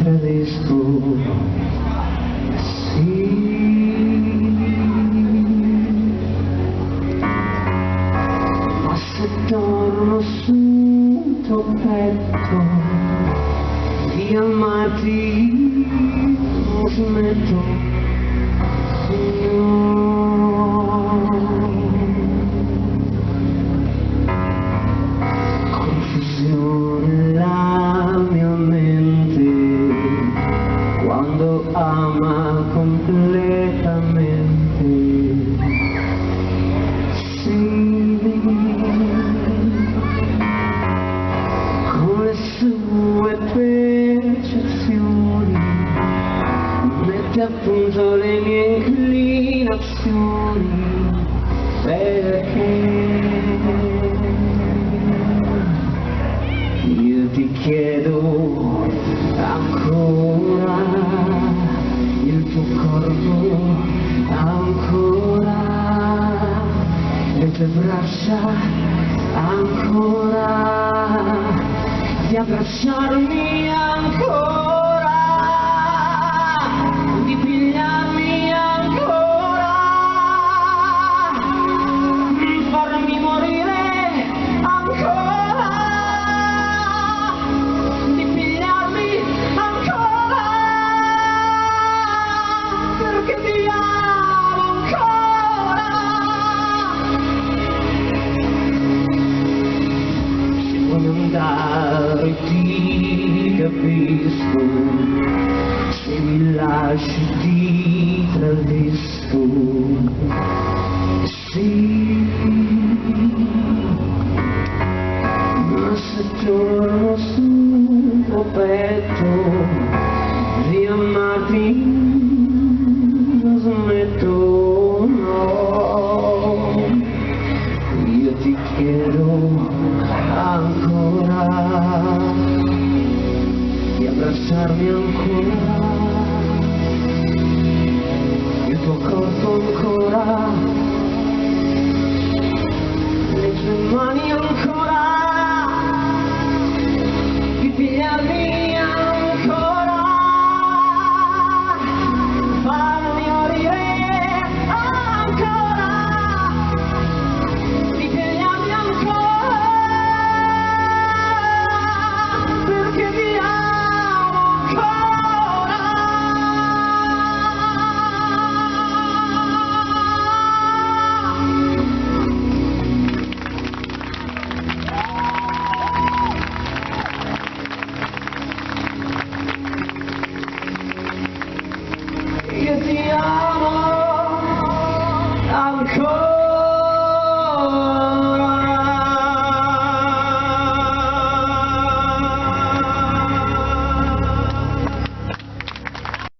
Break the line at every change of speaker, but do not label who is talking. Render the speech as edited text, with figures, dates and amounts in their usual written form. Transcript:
tradisco, sì. Ma se torno sul tuo petto di amarti non smetto, confusione la mia mente quando ama completamente, sì, con le sue percezioni mette a punto le mie inclinazioni, perché io ti chiedo ancora il tuo corpo, ancora le tue braccia, ancora di abbracciarmi, ancora di pigliarmi, ancora di farmi morire, ancora di pigliarmi, ancora perché ti amo ancora. Se vuoi andare ti capisco, se mi lasci ti tradisco, sì. Ma se torno sul tuo petto di amarti non smetto, no. Io ti chiedo ancora di abbracciarmi, ancora il tuo corpo, ancora le tue mani, ancora di pigliarmi.